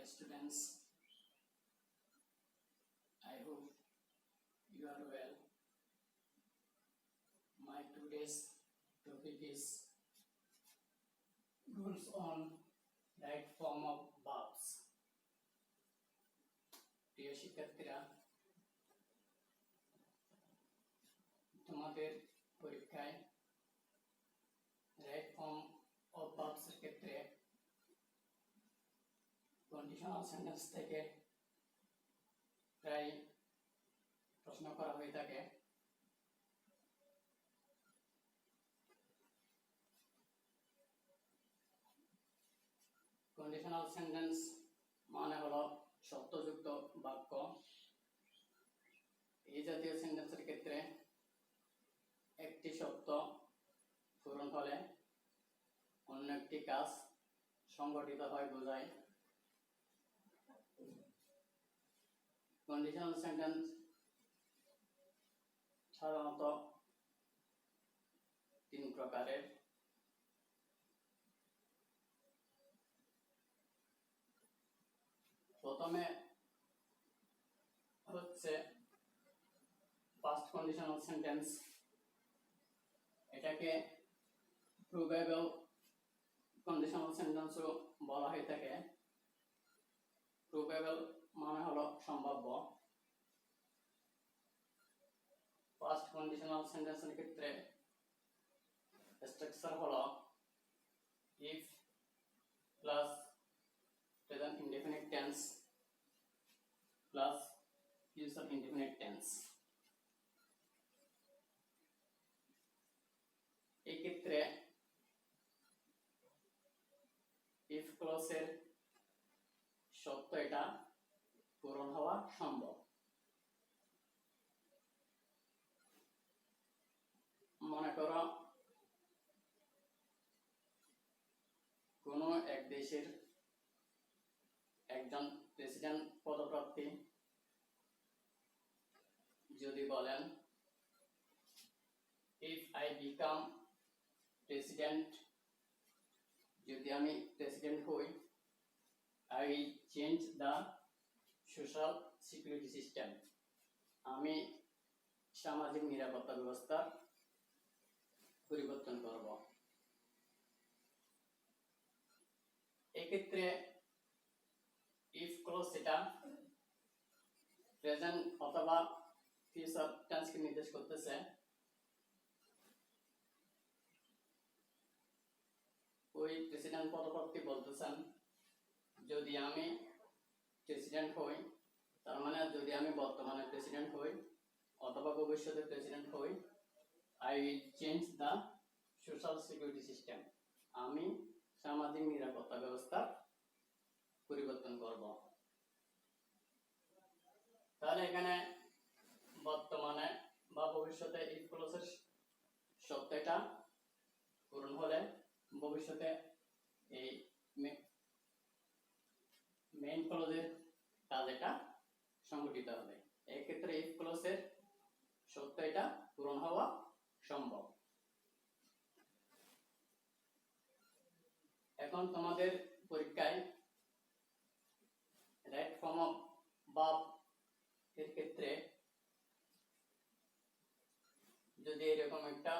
Dear students, I hope you are well. My today's topic is rules on right form of verbs. প্রিয় শিক্ষার্থীরা, তোমাদের পরীক্ষায় right form of verbs এর ক্ষেত্রে conditional sentence থেকে প্রায় প্রশ্ন করা হয়ে থাকে। কন্ডিশনাল সেন্টেন্স মানে হলো শর্তযুক্ত বাক্য। এই জাতীয় সেন্টেন্সের ক্ষেত্রে একটি শর্ত পূরণ হলে অন্য একটি কাজ সংঘটিত হয় বোঝায়। কন্ডিশনাল সেন্টেন্স সাধারণত তিন প্রকারের। প্রথমে হচ্ছে ফার্স্ট কন্ডিশনাল সেন্টেন্স, এটাকে প্রুভেবল কন্ডিশনাল সেন্টেন্সও বলা হয়ে থাকে। প্রুভেবল মানে হলো সম্ভাব্য। ফার্স্ট কন্ডিশনাল সেন্টেন্সের ক্ষেত্রে স্ট্রাকচার হলো if plus present indefinite tense plus future indefinite tense. এই ক্ষেত্রে ইফ ক্লজের শর্ত এটা পূরণ হওয়া সম্ভব। মনে করো কোনো এক দেশের একজন প্রেসিডেন্ট পদপ্রার্থী যদি বলেন ইফ আই বিকাম প্রেসিডেন্ট, যদি আমি প্রেসিডেন্ট হই, I will change the social security system, আমি সামাজিক নিরাপত্তা ব্যবস্থা পরিবর্তন করব। এক্ষেত্রে ইফ ক্লজ এটা প্রেজেন্ট অথবা ফিউচার টেন্সকে নির্দেশ করতেছে। ওই প্রেসিডেন্ট পদপ্রার্থী বলতেছেন যদি আমি প্রেসিডেন্ট হই, তার মানে যদি আমি বর্তমানে প্রেসিডেন্ট হই অথবা ভবিষ্যতে প্রেসিডেন্ট হই, I will change the social security system, আমি সামাজিক নিরাপত্তা ব্যবস্থা পরিবর্তন করব। তাহলে এখানে বর্তমানে বা ভবিষ্যতে ইফ ক্লজের শর্তটা পূরণ হলে ভবিষ্যতে এই মেইন ক্লজের কাজ এটা সংঘটিত হবে। এই ক্ষেত্রে ইফ ক্লজের শর্ত এটা পূরণ হওয়া সম্ভব। এখন তোমাদের পরীক্ষায় রাইট ফর্ম অফ ভার্ব এর ক্ষেত্রে যদি এরকম একটা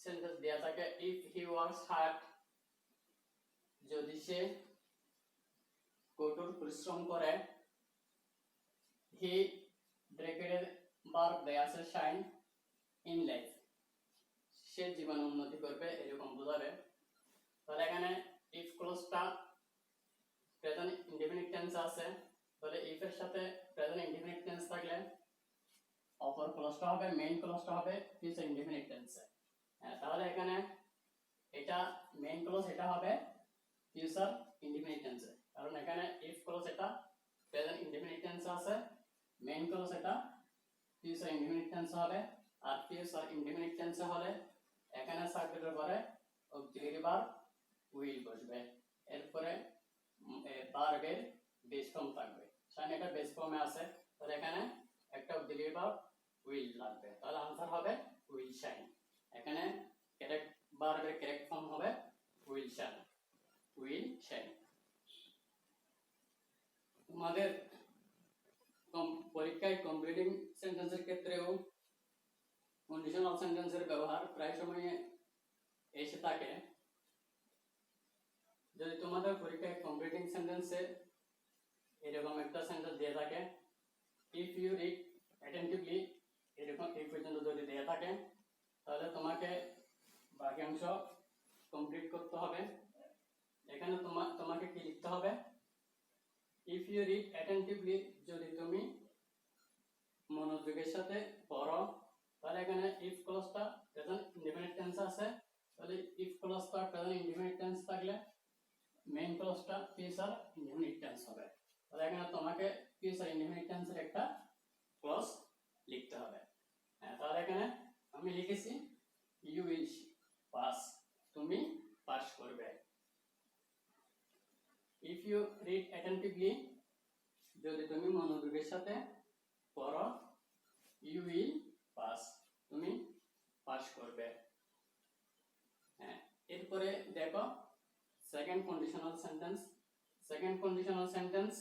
সেন্টেন্স দেয়া থাকে ইফ হি ওয়ার্কস হার্ড, যদি সে কঠোর পরিশ্রম করে, হি ব্রেকেড বার দেয়াসে শাইন ইন লাইফ, সে জীবনে উন্নতি করবে, এরকম বোঝাবে। তাহলে এখানে ইফ ক্লজটা প্রেজেন্ট ইনডেফিনিট টেন্স আছে, তাহলে ইফ এর সাথে প্রেজেন্ট ইনডেফিনিট টেন্স থাকলে অপর ক্লজটা হবে মেইন ক্লজটা হবে ফিউচার ইনডেফিনিট টেন্সে। তাহলে এখানে এটা মেইন ক্লজ এটা হবে ফিউচার ইনডেফিনিট টেন্সে, কারণ এখানে ইফ ক্লজ এটা প্রেজেন্ট ইনডেফিনিট টেন্স আছে, মেইন ক্লজ এটা ফিউচার ইনডেফিনিট টেন্স হবে। আর ফিউচার ইনডেফিনিট টেন্সে হলে এখানে সাবজেক্টের পরে অক্সিলারি ভার্ব উইল বসবে, এরপরে ভার্বের বেস ফর্ম থাকবে। শাইন এটা বেস ফর্মে আছে, তাহলে এখানে একটা অক্সিলারি ভার্ব উইল লাগবে, তাহলে आंसर হবে উইল শাইন। এখানে কারেক্ট ভার্বের কারেক্ট ফর্ম হবে উইল শাইন, উইল শাইন। তোমাদের পরীক্ষায় কমপ্লিটিং সেন্টেন্সের ক্ষেত্রেও কন্ডিশনাল সেন্টেন্সের ব্যবহার প্রায় সময় এসে থাকে। যদি তোমাদের পরীক্ষায় কমপ্লিটিং সেন্টেন্সে এরকম একটা সেন্টেন্স দিয়ে থাকে, ইফ ইউ রিড অ্যাটেন্টিভলি, এরকম এই পর্যন্ত যদি দিয়ে থাকে, তাহলে তোমাকে বাক্যাংশ কমপ্লিট করতে হবে। এখানে তোমাকে কি লিখতে হবে? ইফ ইউ রিড অ্যাটেন্টিভলি, যদি তুমি মনোযোগের সাথে পড়ো, তাহলে এখানে ইফ ক্লজটা প্রেজেন্ট ইনডিফিনিট টেন্স আছে, তাহলে ইফ ক্লজটা প্রেজেন্ট ইনডিফিনিট টেন্স থাকলে মেইন ক্লজটা ফিউচার ইনডিফিনিট টেন্স হবে। তাহলে এখানে তোমাকে ফিউচার ইনডিফিনিট টেন্সের একটা ক্লজ লিখতে হবে। তাহলে এখানে আমি লিখেছি ইউ উইল পাস, তুমি পাস করবে। ইফ ইউ রিড অ্যাটেন্টিভলি, যদি তুমি মনোযোগের সাথে পড়ো, ইউ উইল পাস, তুমি পাস করবে। এরপরে দেখো second conditional sentence. Second conditional sentence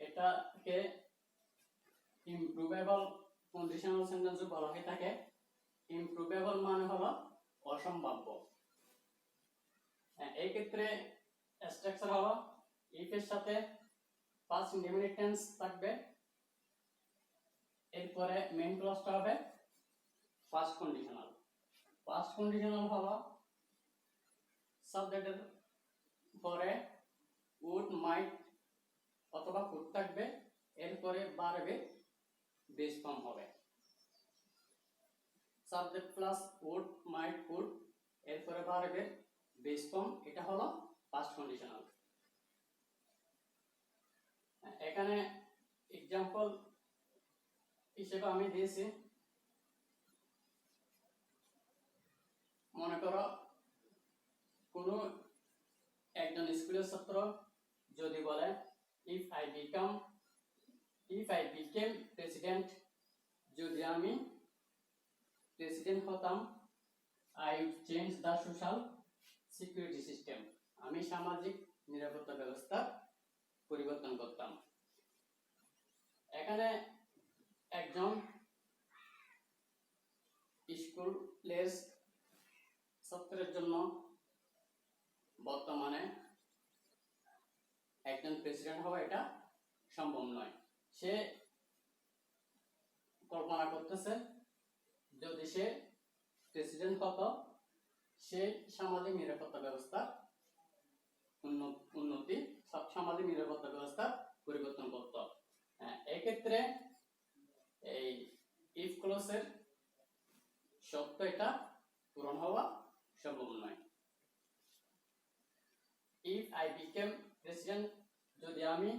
এটাকে ইমপ্রুভেবল কন্ডিশনাল সেন্টেন্স বলা হয়ে থাকে। ইমপ্রুভেবল মানে হলো অসম্ভাব্য। এই ক্ষেত্রে স্ট্রাকচার হলো ইফ এর সাথে পাস্ট ইনডিফিনিট টেন্স থাকবে, এরপরে মেইন ক্লজটা হবে পাস্ট কন্ডিশনাল। পাস্ট কন্ডিশনাল হলো সাবজেক্টের পরে উড, মাইট অথবা কুড থাকবে, এরপরে ভার্বে বেস ফর্ম হবে। Subject plus would, might, could, এরপরে ভার্বে বেস ফর্ম, এটা হলো পাস্ট কন্ডিশনাল। এখানে এক্সাম্পল হিসেবে আমি দিয়েছি, মনে করো কোনো একজন স্কুলের ছাত্র যদি বলে ইফ আই বিকেম প্রেসিডেন্ট, যদি আমি প্রেসিডেন্ট হতাম, I would change the social security system, আমি সামাজিক নিরাপত্তা ব্যবস্থা পরিবর্তন করতাম। এখানে একজন স্কুলের ছাত্রের জন্য বর্তমানে একজন প্রেসিডেন্ট হওয়া এটা সম্ভব নয়। সে কল্পনা করতেছে যদি সে প্রেসিডেন্ট হতো, সে সামাজিক নিরাপত্তা ব্যবস্থা উন্নতি, সামাজিক নিরাপত্তা ব্যবস্থা পরিবর্তন করত। এক্ষেত্রে এই ইফ ক্লজের শর্ত এটা পূরণ হওয়া সম্ভব নয়। ইফ আই বিকেম প্রেসিডেন্ট, যদি আমি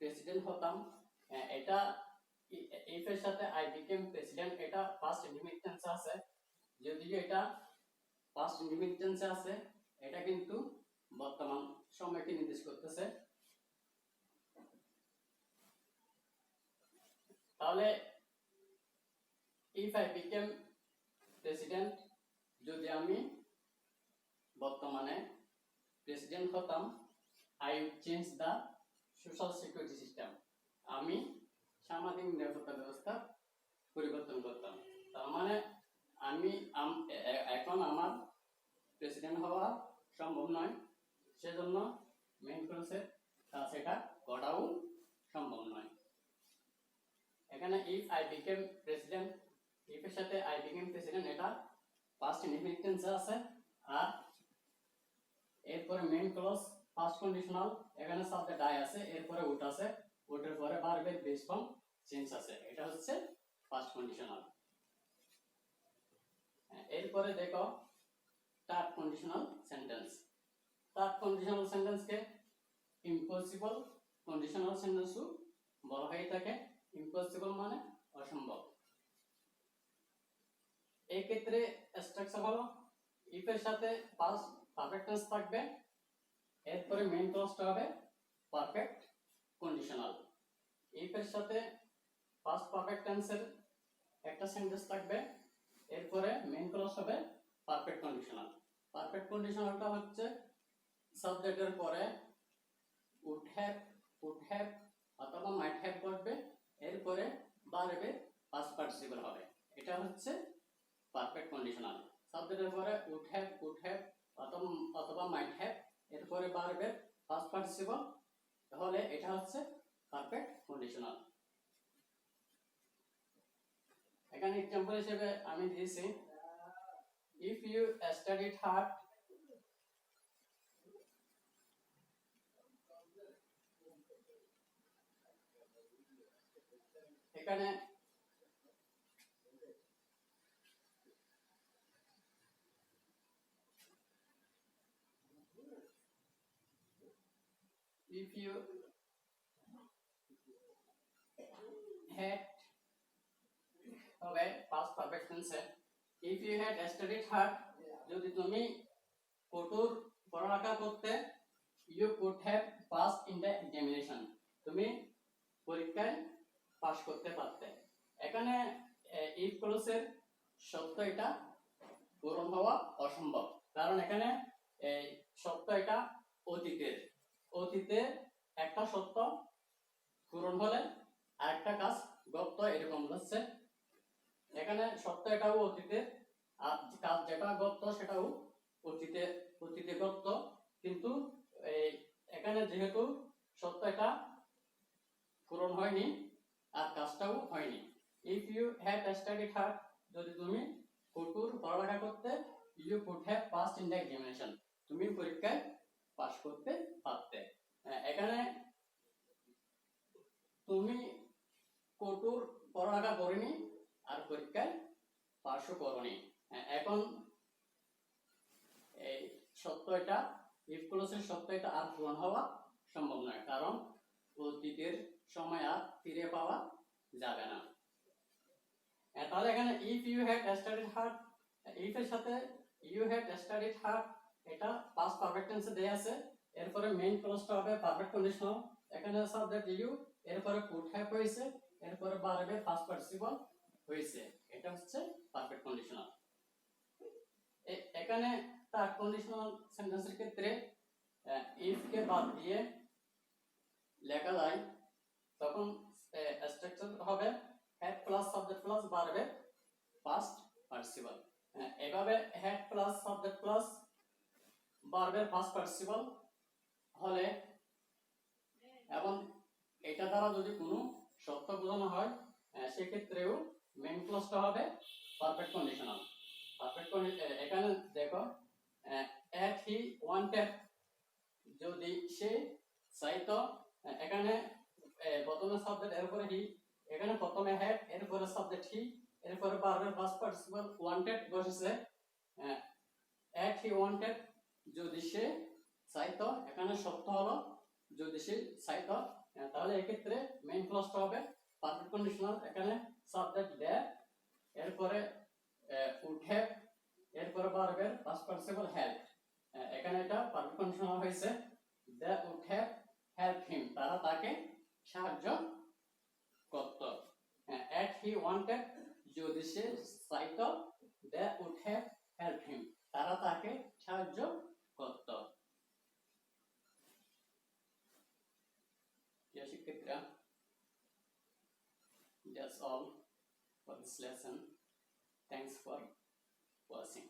প্রেসিডেন্ট হতাম, এটা ইফ এর সাথে আই বিকেম প্রেসিডেন্ট, এটা পাস্ট ইনডিফিনিট টেন্সে আছে। যদিও এটা পাস্ট ইনডিফিনিট টেন্সে আছে, এটা কিন্তু বর্তমান সময়কে নির্দেশ করতেছে। তাহলে ইফ আই বিকেম প্রেসিডেন্ট, যদি আমি বর্তমানে প্রেসিডেন্ট হতাম, I would change the social security system, আমি সামাজিক নিরাপত্তা ব্যবস্থা পরিবর্তন করতাম। তার মানে আমি এখন আমার প্রেসিডেন্ট হওয়া সম্ভব নয়, সেজন্য মেইন ক্লজের সেটা করাও সম্ভব নয়। এখানে if I became president, if এর সাথে আই বিকেম প্রেসিডেন্ট, এটা পাস্ট ইনডিফিনিট টেন্সে আছে। আর এরপরে মেইন ক্লজ পাস্ট কন্ডিশনাল, এখানে সাবজেক্ট আই আছে, এরপরে উড আছে, উডের পরে ভার্বের বেস ফর্ম চেঞ্জ আছে, এটা হচ্ছে পাস্ট কন্ডিশনাল। এরপরে দেখো third conditional sentence. Third conditional সেন্টেন্সকে ইম্পসিবল কন্ডিশনাল সেন্টেন্সও বলা হয়ে থাকে। ইম্পসিবল মানে অসম্ভব। এই ক্ষেত্রে স্ট্রাকচার হলো ইফ এর সাথে পাস্ট পারফেক্ট টেন্স থাকবে, এরপরে মেইন ক্লজটা হবে পারফেক্ট কন্ডিশনাল। ইফ এর সাথে পাস্ট পারফেক্ট টেন্সের একটা সেন্টেন্স থাকবে, এরপরে মেইন ক্লজ হবে পারফেক্ট কন্ডিশনাল। পারফেক্ট কন্ডিশনালটা হচ্ছে সাবজেক্টের পরে would have অথবা might have করবে, এরপরে বাড়বে past participle হবে। এটা হচ্ছে পারফেক্ট কন্ডিশনাল। সাবজেক্টের পরে would have অথবা might have, এরপরে বাড়বে past participle, তাহলে এটা হচ্ছে পারফেক্ট কন্ডিশনাল। এখানে एग्जांपल হিসেবে আমি দিয়েছি if you studied hard, এখানে if you had হবে past perfect tense। if you had studied hard, যদি তুমি কঠোর পড়ালেখা করতে, you could have passed in the examination, তুমি পরীক্ষায় পাস করতে পারতে। এখানে if clause এর সত্য এটা পূরণ হওয়া অসম্ভব, কারণ এখানে সত্য এটা অতীতে একটা সত্য পূরণ হলে আরেকটা কাজ গপ্ত, এরকম হচ্ছে। এখানে সত্য এটাও অতীতে, আর কাজ যেটা গপ্ত সেটাও অতীতে গপ্ত, কিন্তু এখানে যেহেতু সত্য এটা পূরণ হয়নি আর কাজটাও হয়নি। if you had studied hard, যদি তুমি কঠোর পড়ালেখা করতে, you could have passed in the examination, তুমি পরীক্ষায় পাস করতে পারতে। এখানে তুমি কঠোর পড়ালেখা করনি আর পরীক্ষায় পাসও করনি। এখন এই সত্য এটা if clause এর সত্য এটা আর পূরণ হওয়া সম্ভব নয়, কারণ অতীতের সময় আর ফিরে পাওয়া যাবে না। তাহলে এখানে if you had studied hard, if এর সাথে you had studied hard, এটা past perfect tense দেয়া আছে, এরপরে মেইন ক্লজটা হবে পারফেক্ট কন্ডিশনাল। এখানে সাবজেক্ট you, এরপরে could have হইছে, এরপরে বাড়বে past participle হইছে, এটা হচ্ছে পারফেক্ট কন্ডিশনাল। এখানে তার কন্ডিশনাল সেন্টেন্সের ক্ষেত্রে if কে বাদ দিয়ে লেখা যায়, তখন স্ট্রাকচার হবে had প্লাস সাবজেক্ট প্লাস বাড়বে past participle। এভাবে had প্লাস সাবজেক্ট প্লাস বাড়বে past participle হলে, এবং এটা দ্বারা যদি কোনো সত্য বোঝানো হয়, সেক্ষেত্রেও মেইন ক্লজটা হবে পারফেক্ট কন্ডিশনাল। এখানে দেখো at he wanted, যদি সে চাইতো, এখানে প্রথমে সাবজেক্ট এরপরে হি, এখানে প্রথমে had এরপরে সাবজেক্ট হি, এরপরে বারবার past participle wanted বসেছে। at he wanted, যদি সে চাইতো, এখানে সত্য হলো যদি সে চাইতো, তাহলে এক্ষেত্রে মেইন ক্লজটা হবে পারফেক্ট কন্ডিশনাল। এখানে সাবজেক্ট দ্য, এরপরে would have, এরপরে বারবার past participle help। এখানে এটা পারফেক্ট কন্ডিশনাল হয়েছে they would have helped him, তারা তাকে সাহায্য করত। at he wanted, যদি সে চাইতো, they would have helped him, তারা তাকে সাহায্য করত। প্রিয় শিক্ষার্থীরা, that's all for this lesson. Thanks for watching.